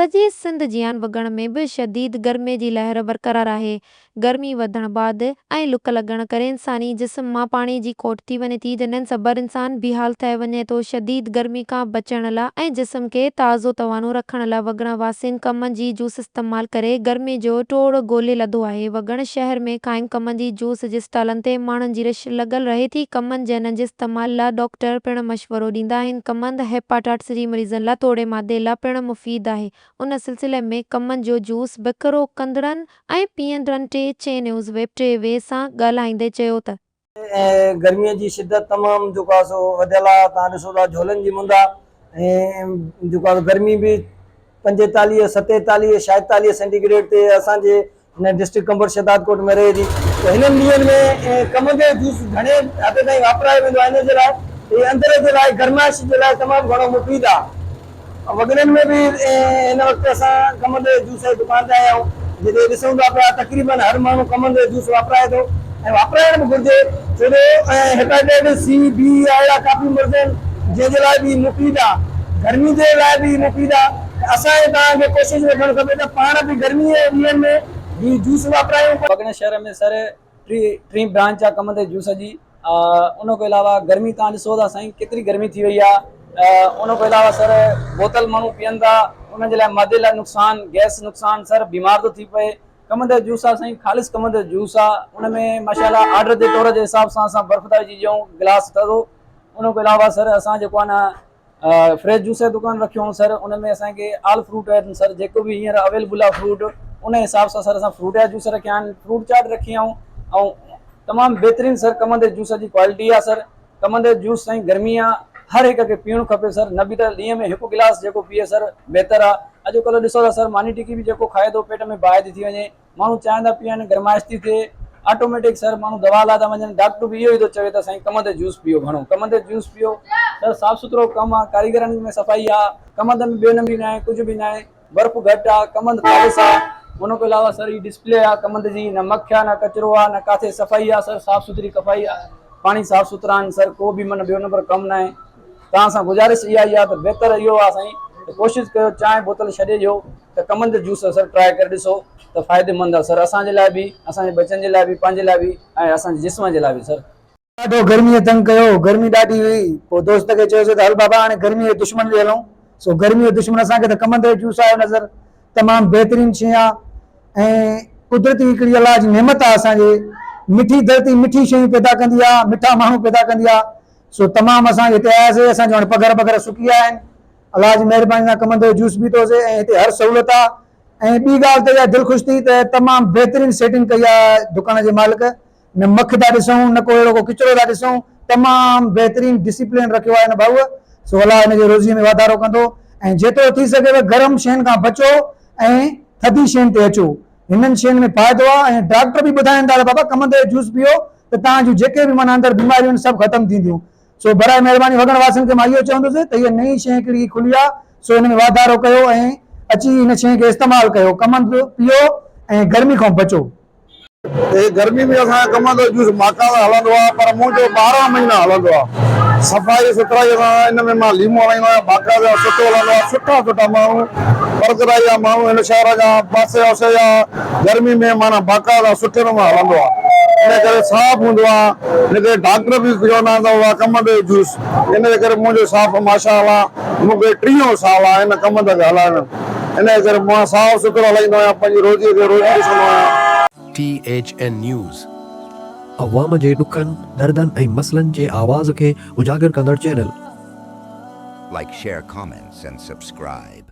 सॼे सिंध जियान वॻण में बि शदीद गर्मी जी लहर बरक़रार आहे। गर्मी वधण बाद ऐं लुक लॻण करे इंसानी जिस्म मां पाणी जी खोट थी वञे थी, जंहिं सबब इंसान बेहाल थी वञे थो। शदीद गर्मी खां बचण लाइ ऐं जिस्म खे ताज़ो तवानो रखण लाइ वॻण वासियुनि कमनि जी जूस इस्तेमाल करे गर्मी जो टोड़ ॻोल्हे लधो आहे। वॻण शहर में क़ाइम कमनि जी जूस जे स्टॉलनि ते माण्हुनि जी रिछ लॻल रहे थी। कमनि जंहिं जे इस्तेमाल लाइ डॉक्टर पिणु मशवरो ॾींदा आहिनि। कमंद हेपाटाइटिस जी मरीज़नि लाइ तोड़े मादे लाइ पिणु मुफ़ीद आहे। उन सिलसिले में कमनि जो जूस विकिरो कंदड़नि ऐं पीअंदड़नि टे चे न्यूज़ वेब टे वे सां ॻाल्हाईंदे चयो त गर्मी की शिद्दत तमाम जो का सो वधियल आहे। तव्हां ॾिसो था झोलनि जी मुंद आहे जो का गर्मी भी 45 47 46 सेंटीग्रेड ते असांजे हिन डिस्ट्रिक्ट कंबर शहदादकोट में रहे थी। तो हिन ॾींहंनि में कम जो जूस घणे हद ताईं वापरायो वेंदो आहे। हिन जे लाइ अंदर जे लाइ गर्माइश जे लाइ तमामु घणो मुफ़ीद आहे। वॻड़नि में भी इन वक़्तु असां कमंद जूस जी दुकान ते आया आहियूं, जिते ॾिसूं था पिया तक़रीबन हर माण्हू कमंद जूस वापराए थो ऐं वापराइण बि घुरिजे, छो जो हेपेटाइटिस सी बी अहिड़ा काफ़ी मर्ज़ आहिनि जंहिंजे लाइ बि मुफ़ीद आहे, गर्मी जे लाइ बि मुफ़ीद आहे। असांखे तव्हांखे कोशिशि रखणु खपे त पाण बि गर्मी जे ॾींहंनि में ही जूस वापरायूं। वॻड़ शहर में सर टी ब्रांच आहे कमंद जूस जी। उन खां अलावा गर्मी तव्हां ॾिसो था साईं केतिरी गर्मी थी वई आहे। उन खां अलावा सर बोतल माण्हू पीअनि था, उन जे लाइ मादे लाइ नुक़सानु, गैस नुक़सानु, सर बीमार थो थी पए। कमंद जूस आहे साईं, ख़ालिस कमंद जूस आहे। उन में माशाल्लाह ऑर्डर जे तौर जे हिसाब सां असां बर्फ़ था विझी ॾियूं, गिलास थधो। उन खां अलावा सर असां जेको आहे न फ्रेश जूस जी दुकान रखियूं सर, उन में असांखे ऑल फ्रूट आहिनि सर, जेको बि हींअर अवेलेबल आहे फ्रूट, उन हिसाब सां सर असां फ्रूट जा जूस रखिया आहिनि, फ्रूट चाट रखी ऐं तमामु बहितरीनु सर कमंद जूस जी क्वालिटी आहे। सर कमंद जूस साईं गर्मी आहे, हर हिक खे पीअणु खपे सर, न बि त ॾींहं में हिकु गिलास जेको पीए सर बहितर आहे। अॼुकल्ह ॾिसो था सर मानी टिकी बि जेको खाए थो पेट में बाहि थी वञे, माण्हू चाहिनि था पीअनि, गरमाइश थी थिए, ऑटोमेटिक सर माण्हू दवा लाइ था वञनि। डॉक्टर बि इहो ई थो चवे त साईं कमंद जूस पीओ, घणो कमंद जूस पीओ। सर साफ़ सुथरो कमु आहे, कारीगरनि में सफ़ाई आहे, कमंद में ॿियो न बि न आहे, कुझु बि न आहे, बर्फ़ घटि आहे, कमंद ख़ालिस आहे। उन खां अलावा सर ही डिस्प्ले आहे कमंद जी, न मख आहे, न कचिरो आहे, न किथे सफ़ाई आहे सर, साफ़ सुथरी सफ़ाई आहे, पाणी साफ़ सुथरा आहिनि सर, को बि मन ॿियो नंबर कमु न आहे। तव्हां सां गुज़ारिश इहा ई आहे त बहितर इहो आहे साईं त कोशिशि कयो चांहि बोतल छॾे ॾियो त कमंद जूस सर ट्राए करे ॾिसो त फ़ाइदेमंद आहे सर, असांजे लाइ बि, असांजे बचनि जे लाइ बि, पंहिंजे लाइ बि ऐं असांजे जिस्म जे लाइ बि सर। ॾाढो गर्मीअ तंग कयो, गर्मी ॾाढी हुई, पोइ दोस्त खे चयोसीं त हल बाबा हाणे गर्मीअ जे दुश्मन ॾे हलूं। सो गर्मीअ जो दुश्मन असांखे त कमंद जो जूस आयो नज़र, तमामु बहितरीनु शइ आहे ऐं कुदरती हिकिड़ी अलाह जी नेमत आहे असांजे। मिठी धरती मिठी शयूं पैदा कंदी आहे, मिठा माण्हू पैदा कंदी आहे। सो तमामु असां हिते आयासीं, असांजो हाणे पघर पघर सुकी विया आहिनि, अलाह जी महिरबानी सां कमंद जो जूस पीतोसीं ऐं हिते हर सहूलियत आहे। ऐं ॿी ॻाल्हि त इहा दिलि ख़ुशि थी त तमामु बहितरीनु सेटिंग कई आहे दुकान जे मालिक, न मख था ॾिसूं, न को अहिड़ो को किचिरो था ॾिसूं, तमामु बहितरीनु डिसिप्लिन रखियो आहे हिन भाऊअ। सो अलाह हिन जे रोज़ीअ में वाधारो कंदो ऐं जेतिरो थी सघेव गरम शयुनि खां बचो ऐं थधी शयुनि ते अचो, हिननि शयुनि में फ़ाइदो आहे। ऐं डॉक्टर बि ॿुधाइनि था त बाबा कमंद जो जूस पीओ त तव्हांजूं जेके बि माना अंदरि बीमारियूं आहिनि सभु ख़तमु थींदियूं। सो बराए महिरबानी वॻण वासियुनि खे मां इहो चवंदुसि त हीअ नई शइ हिकिड़ी खुली आहे, सो हिन में वाधारो कयो ऐं अची हिन शइ खे इस्तेमालु कयो, कमंद पीओ ऐं गर्मी खां बचो। गर्मी में असांजो कमंद जो जूस बाक़ाइदा हलंदो आहे, पर मुंहिंजो 12 महीना हलंदो आहे। सफ़ाई सुथराई सां हिन में मां लीमो हणाईंदो आहियां, बाक़ाइदा सुठो हलंदो आहे। सुठा सुठा माण्हू परगराई जा माण्हू हिन शहर जा पासे आसे जा गर्मी में माना बाक़ाइदा सुठे नमूने हलंदो आहे, इन करे साफ़ हूंदो आहे। हिन करे डॉक्टर बि चवंदा आहिनि कमंद जो जूस, इन करे मुंहिंजो साफ़ माशाअल्लाह मूंखे 30 साल आहे हिन कमंद खे हलाइण, इन करे मां साफ़ सुथरो हलाईंदो आहियां, पंहिंजी रोज़ी खे रोज़ी ॾिसंदो आहियां। THN न्यूज़ अवाम जे ॾुखनि दर्दनि ऐं मसलनि जे आवाज़ खे उजागर कंदड़ channel. Like, share, comments, and subscribe.